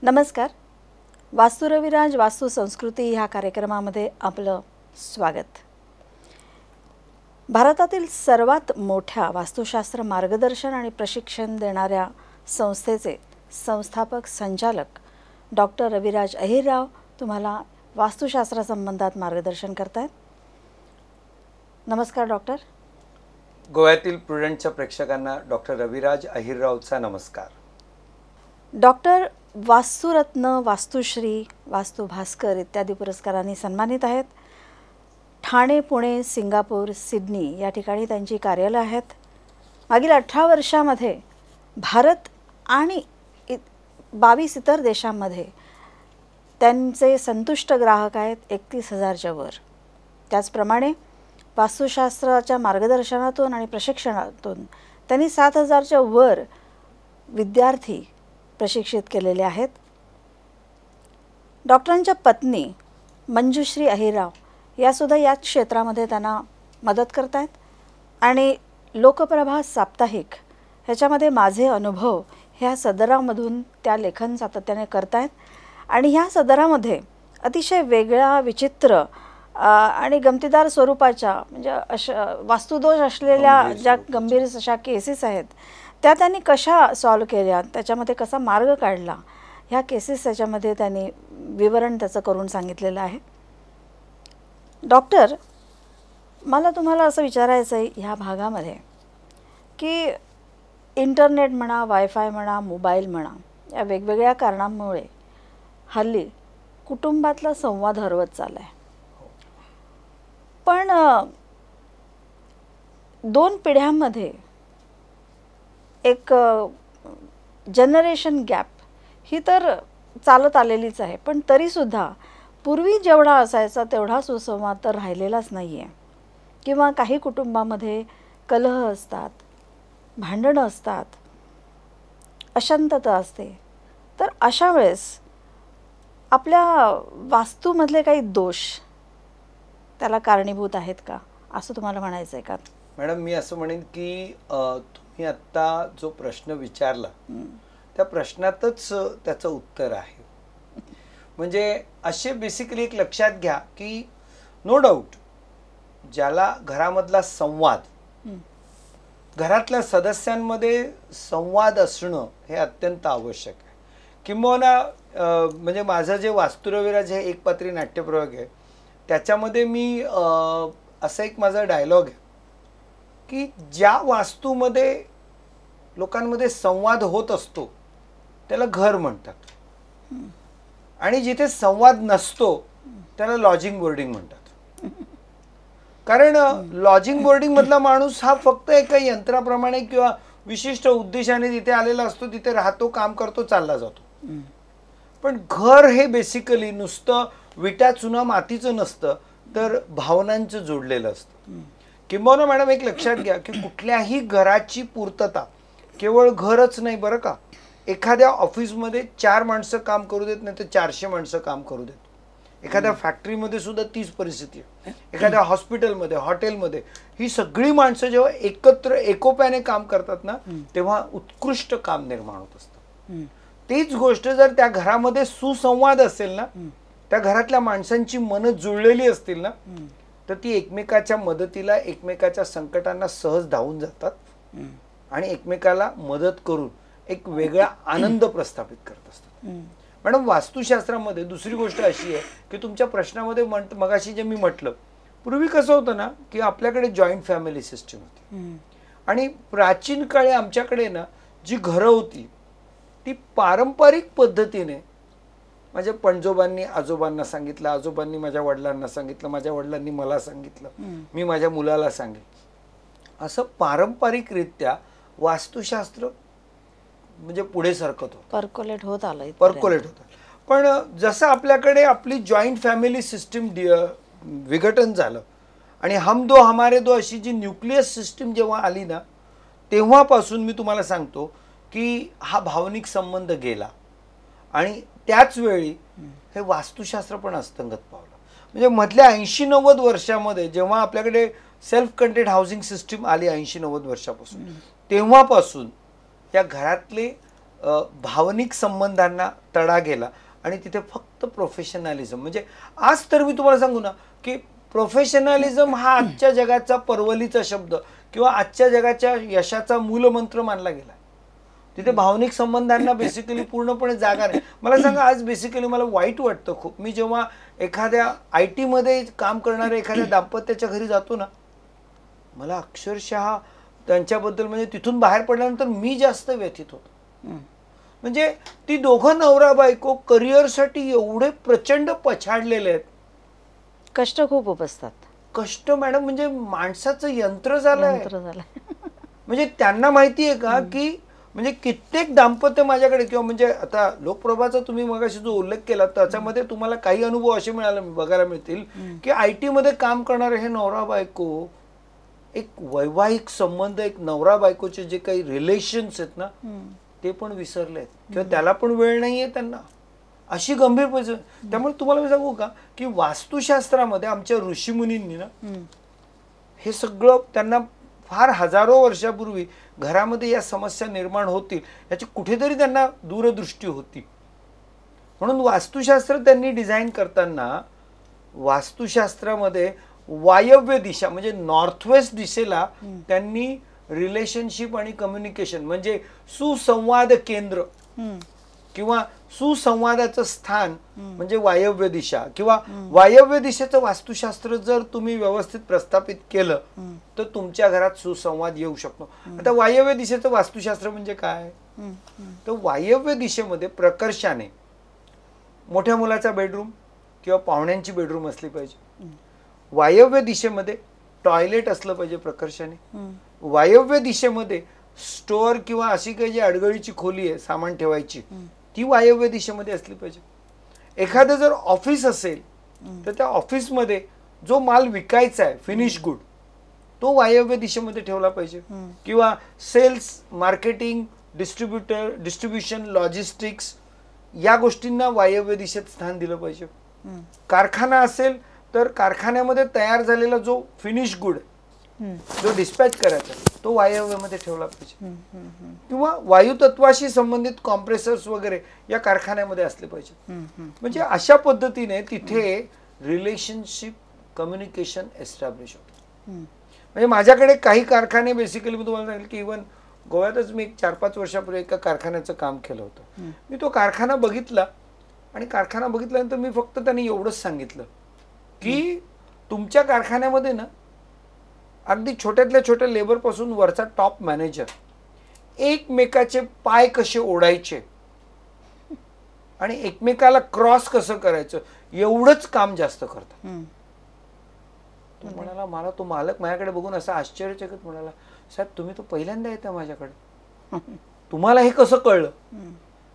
नमस्कार. वास्तू रविराज वास्तू संस्कृती ह्या कार्यक्रमामध्ये आपलं स्वागत. भारतातील सर्वात मोठ्या वास्तुशास्त्र मार्गदर्शन आणि प्रशिक्षण देणाऱ्या संस्थेचे संस्थापक संचालक डॉक्टर रविराज अहिरराव तुम्हाला वास्तुशास्त्रासंबंधात मार्गदर्शन करतायत. नमस्कार डॉक्टर. गोव्यातील प्रुडंटच्या प्रेक्षकांना डॉक्टर रविराज अहिररावचा नमस्कार. डॉक्टर वास्तुरत्न, वास्तुश्री, वास्तुभास्कर इत्यादी पुरस्कारांनी सन्मानित आहेत. ठाणे, पुणे, सिंगापूर, सिडनी या ठिकाणी त्यांची कार्यालय आहेत. मागील 18 वर्षामध्ये भारत आणि 22 इतर देशांमध्ये त्यांचे संतुष्ट ग्राहक आहेत 31,000च्या वर. त्याचप्रमाणे वास्तुशास्त्राच्या मार्गदर्शनातून आणि प्रशिक्षणातून त्यांनी 7,000च्या वर विद्यार्थी प्रशिक्षित केलेले आहेत. डॉक्टरांच्या पत्नी मंजुश्री अहिरराव यासुद्धा याच क्षेत्रामध्ये त्यांना मदत करत आहेत आणि लोकप्रभा साप्ताहिक ह्याच्यामध्ये माझे अनुभव ह्या सदरामधून त्या लेखन सातत्याने करत आहेत. आणि ह्या सदरामध्ये अतिशय वेगळ्या, विचित्र आणि गमतीदार स्वरूपाच्या म्हणजे वास्तुदोष असलेल्या ज्या गंभीर अशा केसेस आहेत त्या त्यांनी कशा सॉल्व केल्या, त्याच्यामध्ये कसा मार्ग काढला, ह्या केसेस त्याच्यामध्ये त्यांनी विवरण त्याचं करून सांगितलेलं आहे. डॉक्टर, मला तुम्हाला असं विचारायचं आहे ह्या भागामध्ये की इंटरनेट म्हणा, वायफाय म्हणा, मोबाईल म्हणा, या वेगवेगळ्या कारणांमुळे हल्ली कुटुंबातला संवाद हरवत चालला आहे. पण 2 पिढ्यांमध्ये एक जनरेशन गॅप ही तर चालत आलेलीच आहे. पण तरीसुद्धा पूर्वी जेवढा असायचा तेवढा सुसंवाद तर राहिलेलाच नाही आहे. किंवा काही कुटुंबामध्ये कलह असतात, भांडणं असतात, अशांतता असते. तर अशा वेळेस आपल्या वास्तूमधले काही दोष त्याला कारणीभूत आहेत का, असं तुम्हाला म्हणायचं आहे का? मॅडम, मी असं म्हणेन की तुम्ही आत्ता जो प्रश्न विचारला त्या प्रश्नातच त्याचं उत्तर आहे. म्हणजे असे बेसिकली एक लक्षात घ्या की नो डाऊट ज्याला घरामधला संवाद, घरातल्या सदस्यांमध्ये संवाद असणं हे अत्यंत आवश्यक आहे. किंबहुना म्हणजे माझं जे वास्तू रविराज हे एकपात्री नाट्यप्रयोग आहे त्याच्यामध्ये मी असं एक माझा डायलॉग आहे की ज्या वास्तूमध्ये लोकांमध्ये संवाद होत असतो त्याला घर म्हणतात आणि जिथे संवाद नसतो त्याला लॉजिंग बोर्डिंग म्हणतात. कारण लॉजिंग बोर्डिंग मधला माणूस हा फक्त एका यंत्राप्रमाणे किंवा विशिष्ट उद्देशाने तिथे आलेला असतो, तिथे राहतो, काम करतो, चालला जातो. पण घर हे बेसिकली नुसतं विटा चुना मातीचं नसतं तर भावनांचं जोडलेलं असतं. किंबहुना मॅडम एक लक्षात घ्या की कुठल्याही घराची पूर्तता केवळ घरच नाही बरं का. एखाद्या ऑफिसमध्ये 4 माणसं काम करू देत नाही तर 400 माणसं काम करू देत. एखाद्या फॅक्टरीमध्ये सुद्धा तीच परिस्थिती आहे. एखाद्या हॉस्पिटलमध्ये, हॉटेलमध्ये ही सगळी माणसं जेव्हा एकत्र एकोप्याने काम करतात ना तेव्हा उत्कृष्ट काम निर्माण होत असतं. तीच गोष्ट जर त्या घरामध्ये सुसंवाद असेल ना, त्या घरातल्या माणसांची मनं जुळलेली असतील ना तर ती एकमेकाच्या मदतीला, एकमेकाच्या संकटांना सहज धावून जातात आणि एकमेकाला मदत करून एक वेगळा आनंद प्रस्थापित करत असतात. मॅडम, वास्तुशास्त्रामध्ये दुसरी गोष्ट अशी आहे की तुमच्या प्रश्नामध्ये मगाशी जे मी म्हटलं, पूर्वी कसं होतं ना की आपल्याकडे जॉईंट फॅमिली सिस्टीम होती आणि प्राचीन काळी आमच्याकडे ना जी घरं होती ती पारंपरिक पद्धतीने माझ्या पणजोबांनी आजोबांना सांगितलं, आजोबांनी माझ्या वडिलांना सांगितलं, माझ्या वडिलांनी मला सांगितलं, मी माझ्या मुलाला सांगितलं, असं पारंपरिकरित्या वास्तुशास्त्र म्हणजे पुढे सरकत होतं, पर्कोलेट होत आलं. पण जसं आपल्याकडे आपली जॉईंट फॅमिली सिस्टीम विघटन झालं आणि हम दो हमारे दो अशी जी न्यूक्लियस सिस्टीम जेव्हा आली ना तेव्हापासून मी तुम्हाला सांगतो की हा भावनिक संबंध गेला आणि त्याच वेळी हे वास्तुशास्त्र पण अस्तंगत पावलं. म्हणजे मधल्या 80-90 वर्षामध्ये जेव्हा आपल्याकडे सेल्फ कंटेंट हाऊसिंग सिस्टीम आली 80-90 वर्षापासून, तेव्हापासून या घरातले भावनिक संबंधांना तडा गेला आणि तिथे फक्त प्रोफेशनॅलिझम. म्हणजे आज तर मी तुम्हाला सांगू ना की प्रोफेशनॅलिझम हा आजच्या जगाचा परवलीचा शब्द किंवा आजच्या जगाच्या यशाचा मूलमंत्र मानला गेला. तिथे भावनिक संबंधांना बेसिकली पूर्णपणे जागा नाही. मला सांगा, आज बेसिकली मला वाईट वाटतं खूप, मी जेव्हा एखाद्या IT मध्ये काम करणाऱ्या एखाद्या दाम्पत्याच्या घरी जातो ना, मला अक्षरशः त्यांच्याबद्दल म्हणजे तिथून बाहेर पडल्यानंतर मी जास्त व्यथित होतो. म्हणजे ती दोघं नवरा बायको करिअरसाठी एवढे प्रचंड पछाडलेले आहेत. कष्ट खूप उपसतात. कष्ट मॅडम म्हणजे माणसाचं यंत्र झालंय. यंत्र झालंय. म्हणजे त्यांना माहिती आहे का की म्हणजे कित्येक दाम्पत्य माझ्याकडे किंवा म्हणजे आता लोकप्रभाचा तुम्ही मगाशी जो उल्लेख केला त्याच्यामध्ये तुम्हाला काही अनुभव असे बघायला मिळतील की IT मध्ये काम करणारे हे नवरा बायको एक वैवाहिक संबंध, एक नवरा बायकोचे जे काही रिलेशन्स आहेत ना ते पण विसरले आहेत किंवा त्याला पण वेळ नाहीये त्यांना. अशी गंभीर परिस्थिती. त्यामुळे तुम्हाला मी सांगू का की वास्तुशास्त्रामध्ये आमच्या ऋषीमुनींनी ना हे सगळं त्यांना फार हजारो वर्षापूर्वी घरामध्ये या समस्या निर्माण होतील याची कुठेतरी त्यांना दूरदृष्टी होती. म्हणून वास्तुशास्त्र त्यांनी डिझाईन करताना वास्तुशास्त्रामध्ये वायव्य दिशा म्हणजे नॉर्थ वेस्ट दिशेला त्यांनी रिलेशनशिप आणि कम्युनिकेशन म्हणजे सुसंवाद केंद्र किंवा सुसंवादाचं स्थान म्हणजे वायव्य दिशा किंवा वायव्य दिशेचं वास्तुशास्त्र जर तुम्ही व्यवस्थित प्रस्थापित केलं तर तुमच्या घरात सुसंवाद येऊ शकतो. आता वायव्य दिशेचं वास्तुशास्त्र म्हणजे काय, तर वायव्य दिशेमध्ये प्रकर्षाने मोठ्या मुलाचा बेडरूम किंवा पाहुण्यांची बेडरूम असली पाहिजे. वायव्य दिशेमध्ये टॉयलेट असलं पाहिजे प्रकर्षाने. वायव्य दिशेमध्ये स्टोअर किंवा अशी काही जी अडगळीची खोली आहे सामान ठेवायची ती वायव्य दिशेमध्ये असली पाहिजे. एखादं जर ऑफिस असेल तर त्या ऑफिसमध्ये जो माल विकायचा आहे फिनिश गुड तो वायव्य दिशेमध्ये ठेवला पाहिजे. किंवा सेल्स, मार्केटिंग, डिस्ट्रीब्युशन, लॉजिस्टिक्स या गोष्टींना वायव्य दिशेत स्थान दिलं पाहिजे. कारखाना असेल तर कारखान्यामध्ये तयार झालेला जो फिनिश गुड जो डिस्पॅच करायचा तो वायव्यामध्ये ठेवला पाहिजे. किंवा वायुतत्वाशी संबंधित कॉम्प्रेसर्स वगैरे या कारखान्यामध्ये असले पाहिजे. म्हणजे अशा पद्धतीने तिथे रिलेशनशिप कम्युनिकेशन एस्टॅब्लिश होतं. म्हणजे माझ्याकडे काही कारखाने बेसिकली मी तुम्हाला सांगेल की इव्हन गोव्यातच मी 4-5 वर्षापूर्वी एका कारखान्याचं काम केलं होतं. मी तो कारखाना बघितला आणि कारखाना बघितल्यानंतर मी फक्त त्यांनी एवढंच सांगितलं की तुमच्या कारखान्यामध्ये ना अगदी छोट्यातल्या छोट्या लेबर पासून वरचा टॉप मॅनेजर एकमेकाचे पाय कसे ओढायचे आणि एकमेकाला क्रॉस कसं करायचं एवढंच काम जास्त करतात. तो म्हणाला, मला तो मालक माझ्याकडे बघून असा आश्चर्यचकित म्हणाला, साहेब तुम्ही तो पहिल्यांदा येता माझ्याकडे, तुम्हाला हे कसं कळलं?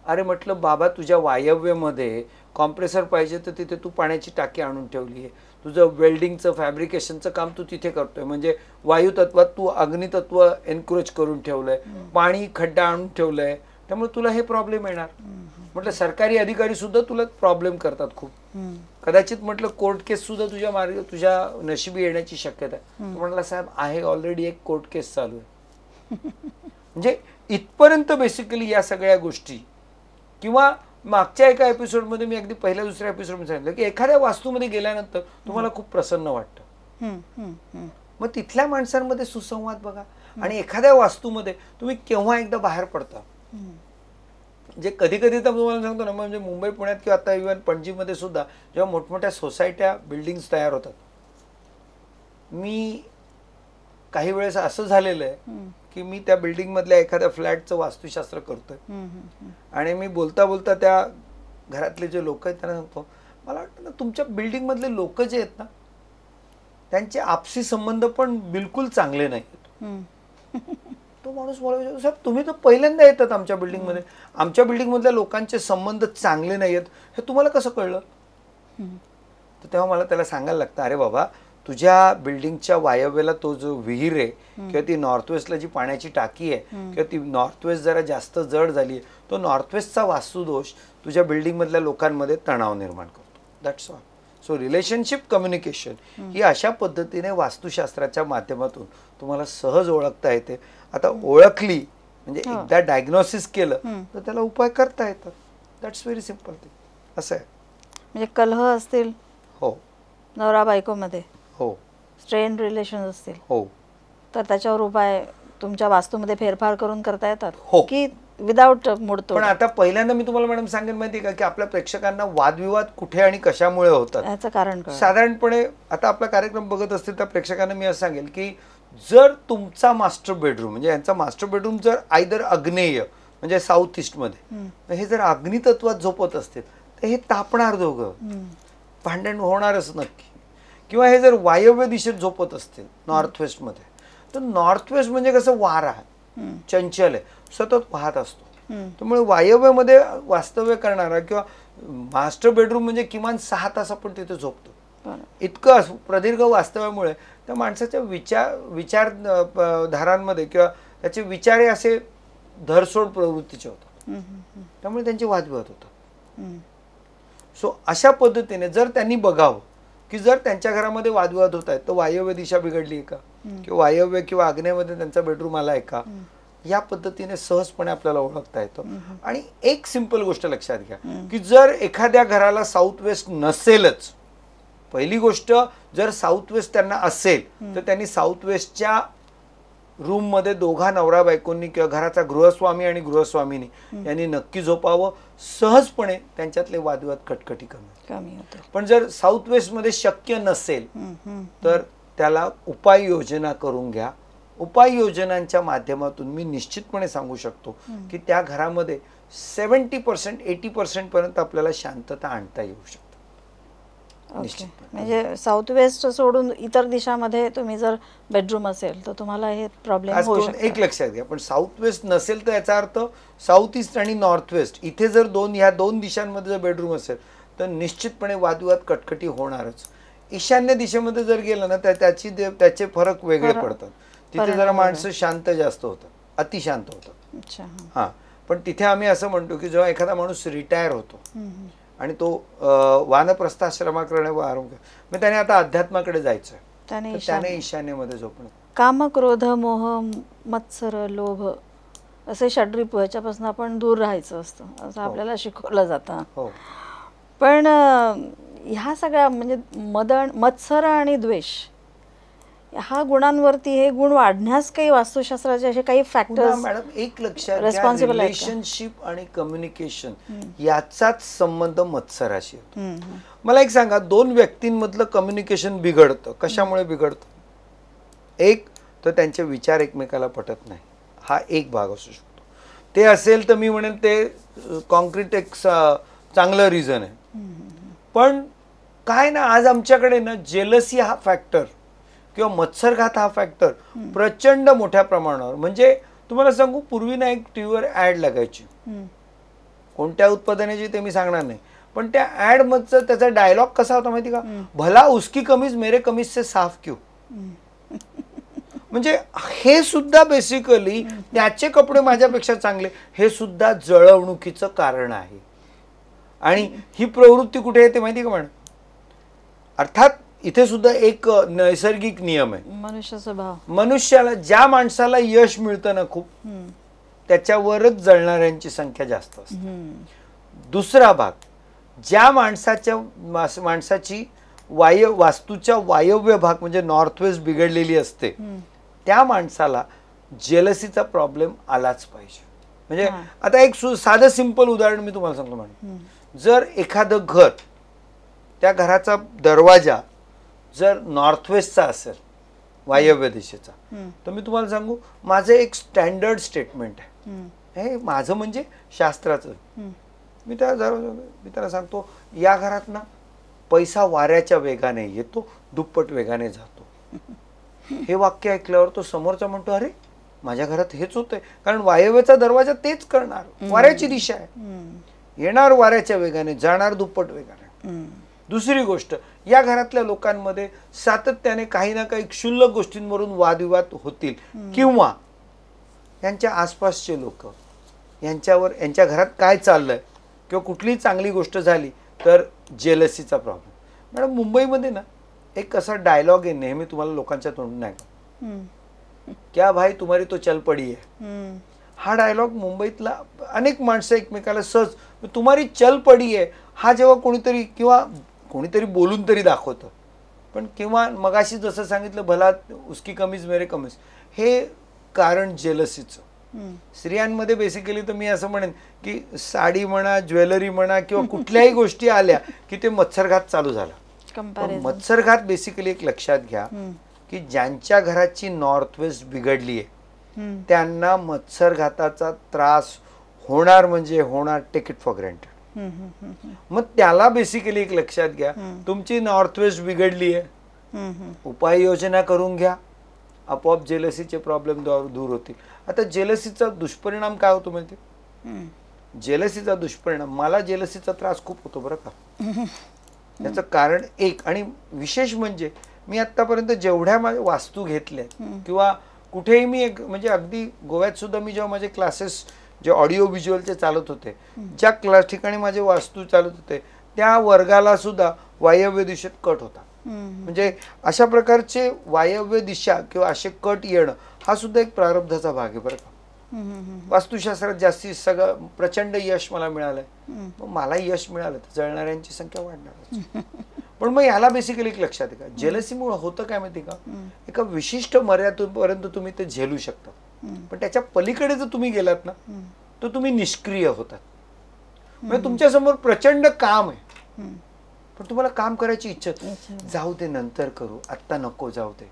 अरे म्हटलं बाबा तुझ्या वायव्यमध्ये कॉम्प्रेसर पाहिजे तर तिथे तू पाण्याची टाकी आणून ठेवली आहे. तुझं वेल्डिंगचं फॅब्रिकेशनचं काम तू तिथे करतोय म्हणजे वायुतत्वात तू अग्नितत्व एनक्रोच करून ठेवलंय, पाणी खड्डा आणून ठेवलंय, त्यामुळे तुला हे प्रॉब्लेम येणार. म्हटलं सरकारी अधिकारी सुद्धा तुला प्रॉब्लेम करतात खूप, कदाचित म्हटलं कोर्ट केस सुद्धा तुझ्या नशिबी येण्याची शक्यता आहे. म्हटलं साहेब आहे ऑलरेडी एक कोर्ट केस चालू आहे. म्हणजे इथपर्यंत बेसिकली या सगळ्या गोष्टी. किंवा मागच्या एका एपिसोडमध्ये मी अगदी पहिल्या दुसऱ्या एपिसोडमध्ये सांगितलं की एखाद्या वास्तूमध्ये गेल्यानंतर तुम्हाला खूप प्रसन्न वाटतं, मग तिथल्या माणसांमध्ये सुसंवाद बघा. आणि एखाद्या वास्तूमध्ये तुम्ही केव्हा एकदा बाहेर पडता, म्हणजे कधी कधी तर तुम्हाला सांगतो ना, म्हणजे मुंबई पुण्यात किंवा आता इव्हन पणजीमध्ये सुद्धा जेव्हा मोठमोठ्या सोसायट्या बिल्डिंग्स तयार होतात, मी काही वेळेस असं झालेलं आहे की मी त्या बिल्डिंग मधल्या एखाद्या फ्लॅटचं वास्तुशास्त्र करतोय आणि मी बोलता बोलता त्या घरातले जे लोक आहेत त्यांना सांगतो, मला वाटतं ना तुमच्या बिल्डिंग मधले लोक जे आहेत ना त्यांचे आपसी संबंध पण बिलकुल चांगले नाहीत. तो माणूस मला विचारतो, साहेब तुम्ही तर पहिल्यांदा येतात आमच्या बिल्डिंगमध्ये, आमच्या बिल्डिंग मधल्या लोकांचे संबंध चांगले नाही आहेत, हे तुम्हाला कसं कळलं? तर तेव्हा मला त्याला सांगायला लागतं, अरे बाबा तुझ्या बिल्डिंगच्या वायव्येला तो जो विहीर आहे किंवा ती नॉर्थ वेस्टला जी पाण्याची टाकी आहे किंवा ती नॉर्थ वेस्ट जरा जास्त जड झाली आहे, तो नॉर्थ वेस्टचा वास्तुदोष तुझ्या बिल्डिंग मधल्या लोकांमध्ये तणाव निर्माण करतो. That's all. So relationship communication ही अशा पद्धतीने वास्तुशास्त्राच्या माध्यमातून तुम्हाला सहज ओळखता येते. आता ओळखली म्हणजे एकदा डायग्नोसिस केलं तर त्याला उपाय करता येतात. That's very simple thing. असं आहे. म्हणजे कलह असतील हो नवरा बायकोमध्ये, हो स्ट्रेन रिलेशन असतील, हो तर त्याच्यावर उपाय तुमच्या वास्तूमध्ये फेरफार करून करता येतात हो. की विदाउट मोडतोड? पण आता पहिल्यांदा मी तुम्हाला मॅडम सांगेन माहिती आहे का, की आपल्या प्रेक्षकांना वादविवाद कुठे आणि कशामुळे होतात याचं कारण कळलं. साधारणपणे. आता आपला कार्यक्रम बघत असतील तर प्रेक्षकांना मी असं सांगेल की जर तुमचा मास्टर बेडरूम म्हणजे यांचा मास्टर बेडरूम जर आयदर आग्नेय म्हणजे साऊथ ईस्टमध्ये, हे जर अग्नितत्वात झोपत असतील तर हे तापणार दोघं, भांडण होणारच नक्की. किंवा हे जर वायव्य दिशेत झोपत असतील नॉर्थ वेस्टमध्ये, तर नॉर्थ वेस्ट म्हणजे कसं वारा आहे, चंचल आहे, सतत वाहत असतो. त्यामुळे वायव्यमध्ये वास्तव्य करणारा किंवा मास्टर बेडरूम म्हणजे किमान 6 तास आपण तिथे झोपतो. इतकं प्रदीर्घ वास्तव्यामुळे त्या माणसाच्या विचारधारांमध्ये किंवा त्याचे विचार हे असे धरसोड प्रवृत्तीचे होतात. त्यामुळे त्यांचे वादविवाद होतात. सो अशा पद्धतीने जर त्यांनी बघावं की जर त्यांच्या घरामध्ये वादविवाद होत आहेत तर वायव्य दिशा बिघडली आहे का, किंवा वायव्य किंवा आग्नेयमध्ये त्यांचा बेडरूम आला आहे का, या पद्धतीने सहजपणे आपल्याला ओळखता येतं. आणि एक सिंपल गोष्ट लक्षात घ्या की जर एखाद्या घराला साऊथ वेस्ट नसेलच, पहिली गोष्ट जर साऊथ वेस्ट त्यांना असेल तर त्यांनी साऊथ वेस्टच्या रूम मध्ये दोघा नवरा बायकोंनी किंवा घराचा गृहस्वामी आणि गृहस्वामीनी यांनी नक्की झोपावं. सहजपणे त्यांच्यातले वादविवाद कटकटी कमी होते. पण जर साऊथ वेस्ट मध्ये शक्य नसेल तर त्याला उपाययोजना करून घ्या. उपाययोजनांच्या माध्यमातून मी निश्चितपणे सांगू शकतो की त्या घरामध्ये 70% 80% पर्यंत आपल्याला शांतता आणता येऊ शकते. म्हणजे साऊथ वेस्ट सोडून इतर दिशामध्ये तुम्ही जर बेडरूम असेल तर तुम्हाला हे प्रॉब्लेम होऊ शकतात. एक लक्षात घ्या, पण साऊथ वेस्ट नसेल तर याचा अर्थ साऊथ ईस्ट आणि नॉर्थ वेस्ट इथे जर ह्या दोन दिशांमध्ये जर बेडरूम असेल तर निश्चितपणे वादविवाद कटकटी होणारच. ईशान्य दिशेमध्ये जर गेलं ना तर त्याचे फरक वेगळे पडतात. तिथे जरा माणसं शांत जास्त होतात, अतिशांत होतात. हा, पण तिथे आम्ही असं म्हणतो की जेव्हा एखादा माणूस रिटायर होतो आणि तो वानप्रस्थाश्रमाकडे मग त्याने आता अध्यात्माकडे जायचंय, त्याने ईशान्येमध्ये झोपणं. काम, क्रोध, मोह, मत्सर, लोभ असे षड्रिपू ह्याच्यापासून आपण दूर राहायचं असतं असं आपल्याला शिकवलं जातं. पण ह्या सगळ्या म्हणजे मत्सर आणि द्वेष ह्या गुणांवरती हे गुण वाढण्यास काही वास्तुशास्त्राचे असे काही फॅक्टर्स मॅडम एक लक्षात रिलेशनशिप आणि कम्युनिकेशन याचाच संबंध मत्सराशी होतो. मला एक सांगा, दोन व्यक्तींमधलं कम्युनिकेशन बिघडतं, कशामुळे बिघडतं? एक तर त्यांचे विचार एकमेकाला पटत नाही, हा एक भाग असू शकतो. ते असेल तर मी म्हणेन ते कॉन्क्रीट एक चांगलं रिझन आहे. पण काय ना, आज आमच्याकडे ना जेलसी हा फॅक्टर किंवा मत्सरघात हा फॅक्टर प्रचंड मोठ्या प्रमाणावर, म्हणजे तुम्हाला सांगू, पूर्वी ना एक टीव्हीवर ऍड लागायची, कोणत्या उत्पादनाची ते मी सांगणार नाही, पण त्या ऍड मधचा त्याचा डायलॉग कसा होता माहिती का, भला उसकी कमीज मेरे कमीज से साफ क्यों. म्हणजे हे सुद्धा बेसिकली त्याचे कपडे माझ्यापेक्षा चांगले, हे सुद्धा जळवणुकीचं कारण आहे. आणि ही प्रवृत्ती कुठे येते माहिती का मॅडम? अर्थात इथे सुद्धा एक नैसर्गिक नियम आहे, मनुष्य स्वभाव. मनुष्याला, ज्या माणसाला यश मिळतं ना खूप, त्याच्यावरच जळणाऱ्यांची संख्या जास्त असते. दुसरा भाग, ज्या माणसाची वास्तूच्या वायव्य भाग म्हणजे नॉर्थ वेस्ट बिघडलेली असते, त्या माणसाला जेलसीचा प्रॉब्लेम आलाच पाहिजे. म्हणजे आता एक साधं सिंपल उदाहरण मी तुम्हाला सांगतो मॅडम. जर एखादं घर, त्या घराचा दरवाजा जर नॉर्थ वेस्टचा असेल, वायव्य दिशेचा, तर मी तुम्हाला सांगू, माझं एक स्टँडर्ड स्टेटमेंट आहे, हे माझं म्हणजे शास्त्राचं. मी त्याला सांगतो, या घरात ना पैसा वाऱ्याच्या वेगाने येतो, दुप्पट वेगाने जातो. हे वाक्य ऐकल्यावर तो समोरचा म्हणतो, अरे माझ्या घरात हेच होतंय, कारण वायव्यचा दरवाजा तेच करणार, वाऱ्याची दिशा आहे, येणार वाऱ्याच्या वेगाने, जाणार दुप्पट वेगाने. दुसरी गोष्ट, या घरातल्या लोकांमध्ये सातत्याने काही ना काही क्षुल्लक गोष्टींवरून वादविवाद होतील, किंवा यांच्या आसपासचे लोक यांच्या घरात काय चाललंय किंवा कुठलीही चांगली गोष्ट झाली तर जेलसीचा प्रॉब्लेम. मॅडम, मुंबईमध्ये ना एक असा डायलॉग आहे, नेहमी तुम्हाला लोकांच्या तोंडून ऐका, क्या भाई तुम्हारी तो चल पडी है. हा डायलॉग मुंबईतला अनेक माणसं एकमेकाला सहज तुम्हारी चल पडी आहे हा जेव्हा कोणीतरी बोलून तरी दाखवतं. पण किंवा मगाशी जसं सांगितलं भला उसकी कमीज मेरे कमीज, हे कारण जेलसीचं. स्त्रियांमध्ये बेसिकली तर मी असं म्हणेन की साडी म्हणा, ज्वेलरी म्हणा किंवा कुठल्याही गोष्टी आल्या की ते मत्सरघात चालू झाला. पण मत्सरघात बेसिकली एक लक्षात घ्या की ज्यांच्या घराची नॉर्थ वेस्ट बिघडली आहे त्यांना मत्सरघाताचा त्रास होणार म्हणजे होणार, टेक इट फॉर ग्रँटेड. मग त्याला बेसिकली एक लक्षात घ्या, तुमची नॉर्थ वेस्ट बिघडली आहे, उपाययोजना करून घ्या, आपोआप जेलसीचे प्रॉब्लेम दूर होतील. आता जेलसीचा दुष्परिणाम काय होतो माहिती? जेलसीचा दुष्परिणाम, मला जेलसीचा त्रास खूप होतो बरं का. याचं कारण एक आणि विशेष म्हणजे मी आतापर्यंत जेवढ्या माझ्या वास्तू घेतल्या किंवा कुठेही मी एक म्हणजे अगदी गोव्यात सुद्धा मी जेव्हा माझे क्लासेस जे ऑडिओ व्हिज्युअलचे चालत होते, ज्या ठिकाणी माझे वास्तू चालत होते त्या वर्गाला सुद्धा वायव्य दिशेत कट होता. म्हणजे अशा प्रकारचे वायव्य दिशा किंवा असे कट येणं हा सुद्धा एक प्रारब्धाचा भाग आहे बरं का. वास्तुशास्त्रात जास्तीत सगळं प्रचंड यश मला मिळालंय. मग मला यश मिळालं तर जळणाऱ्यांची संख्या वाढणार. पण मग याला बेसिकली एक लक्षात आहे का, जेलसीमुळे होतं काय माहिती का, एका विशिष्ट मर्यादेपर्यंत तुम्ही ते झेलू शकता. पण त्याच्या पलीकडे जर तुम्ही गेलात ना तर तुम्ही निष्क्रिय होतात. म्हणजे तुमच्या समोर प्रचंड काम आहे पण तुम्हाला काम करायची इच्छा, जाऊ दे नंतर करू, आत्ता नको, जाऊ दे.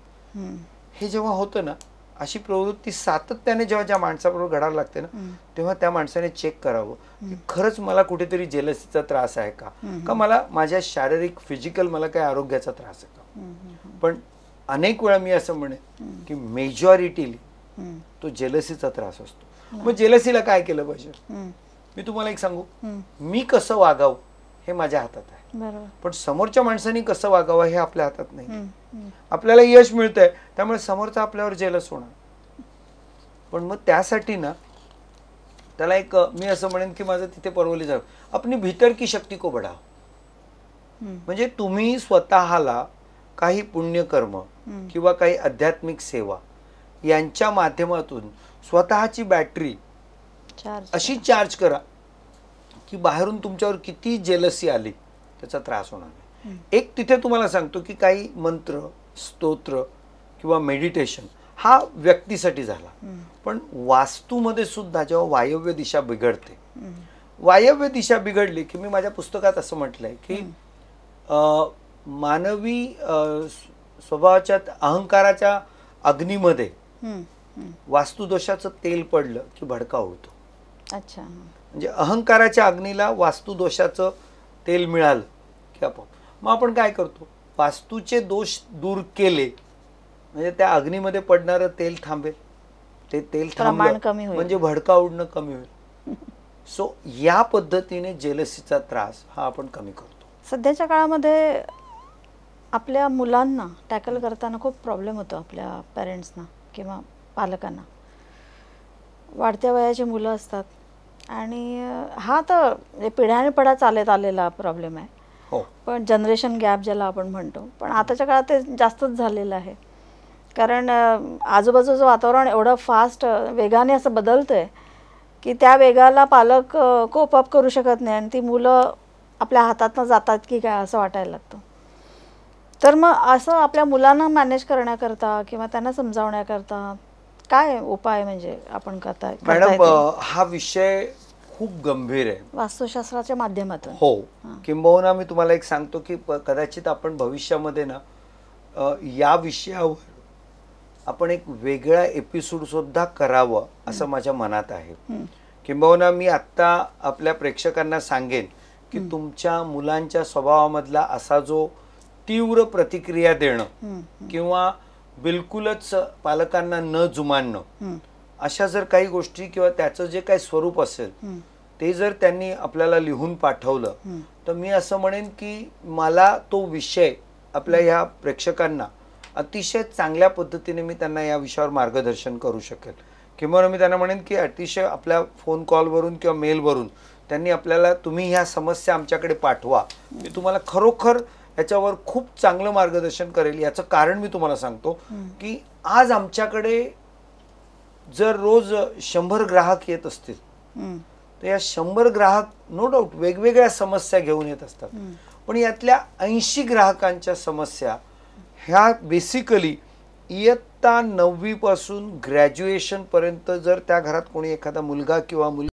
हे जेव्हा होतं ना, अशी प्रवृत्ती सातत्याने जेव्हा ज्या माणसाबरोबर घडायला लागते ना तेव्हा त्या माणसाने चेक करावं की खरंच मला कुठेतरी जेलसीचा त्रास आहे का मला माझ्या शारीरिक फिजिकल मला काही आरोग्याचा त्रास आहे का. पण अनेक वेळा मी असं म्हणेन की मेजॉरिटीली तो जेलसीचा त्रास असतो. मग जेलसीला काय केलं पाहिजे? मी तुम्हाला एक सांगू, मी कसं वागावं हे माझ्या हातात आहे, पण समोरच्या माणसाने कसं वागावं हे आपल्या हातात नाही. आपल्याला यश मिळतंय त्यामुळे समोरचा आपल्यावर जेलस होणार. पण मग त्यासाठी ना त्याला एक मी असं म्हणेन की माझं तिथे परवली जावं, आपली भीतर की शक्ती को बढ़ाव. म्हणजे तुम्ही स्वतःला काही पुण्यकर्म किंवा काही आध्यात्मिक सेवा यांच्या माध्यमातून स्वतःची बॅटरी अशी चार्ज करा की बाहेरून तुमच्यावर किती जेलसी आली त्याचा त्रास होणार नाही. एक तिथे तुम्हाला सांगतो की काही मंत्र, स्तोत्र किंवा मेडिटेशन हा व्यक्तीसाठी झाला, पण वास्तूमध्ये सुद्धा जेव्हा वायव्य दिशा बिघडते, वायव्य दिशा बिघडली की मी माझ्या पुस्तकात असं म्हटलंय की मानवी स्वभावाच्या अहंकाराच्या अग्नीमध्ये वास्तुदोषाचं तेल पडलं की भडका उडतो. अच्छा. म्हणजे अहंकाराच्या अग्नीला वास्तुदोषाचं तेल मिळालं की आपोआप मग आपण काय करतो, वास्तूचे दोष दूर केले म्हणजे त्या अग्नीमध्ये पडणारं तेल थांबेल. ते तेल थांबलं म्हणजे भडका उडणं कमी होईल. सो या पद्धतीने जेलसीचा त्रास हा आपण कमी करतो. सध्याच्या काळामध्ये आपल्या मुलांना टॅकल करताना खूप प्रॉब्लेम होतो, आपल्या पेरेंट्सना किंवा पालकांना. वाढत्या वयाची मुलं असतात आणि हा तर पिढ्यानपिढ्या चालत आलेला प्रॉब्लेम आहे. पण जनरेशन गॅप ज्याला आपण म्हणतो, पण आताच्या काळात ते जास्तच झालेलं आहे. कारण आजूबाजूचं वातावरण एवढं फास्ट वेगाने असं बदलतंय की त्या वेगाला पालक कोप अप करू शकत नाही आणि ती मुलं आपल्या हातातनं जातात की काय असं वाटायला लागतं. तर मग असं आपल्या मुलांना मॅनेज करण्याकरता किंवा त्यांना समजावण्याकरता काय उपाय म्हणजे आपण करताय? मॅडम हा विषय खूप गंभीर आहे वास्तुशास्त्राच्या माध्यमातून. हो, किंबहुना मी तुम्हाला एक सांगतो की कदाचित आपण भविष्यामध्ये ना या विषयावर आपण एक वेगळा एपिसोड सुद्धा करावं असं माझ्या मनात आहे. किंबहुना मी आत्ता आपल्या प्रेक्षकांना सांगेन की तुमच्या मुलांच्या स्वभावामधला असा जो तीव्र प्रतिक्रिया देणं किंवा बिलकुलच पालकांना न जुमानणं, अशा जर काही गोष्टी किंवा त्याचं जे काही स्वरूप असेल ते जर त्यांनी आपल्याला लिहून पाठवलं तर मी असं म्हणेन की मला तो विषय आपल्या ह्या प्रेक्षकांना अतिशय चांगल्या पद्धतीने मी त्यांना या विषयावर मार्गदर्शन करू शकेल. किंवा मी त्यांना म्हणेन की अतिशय आपल्या फोन कॉलवरून किंवा मेलवरून त्यांनी आपल्याला तुम्ही ह्या समस्या आमच्याकडे पाठवा, मी तुम्हाला खरोखर याच्यावर खूप चांगलं मार्गदर्शन करेल. याचं कारण मी तुम्हाला सांगतो की आज आमच्याकडे जर रोज 100 ग्राहक येत असतील हं, तर या 100 ग्राहक नो डाऊट वेगवेगळ्या समस्या घेऊन येत असतात, पण यातल्या 80 ग्राहकांच्या समस्या ह्या बेसिकली इयत्ता 9वी पासून ग्रॅज्युएशन पर्यंत जर त्या घरात कोणी एखादा मुलगा किंवा मुलगी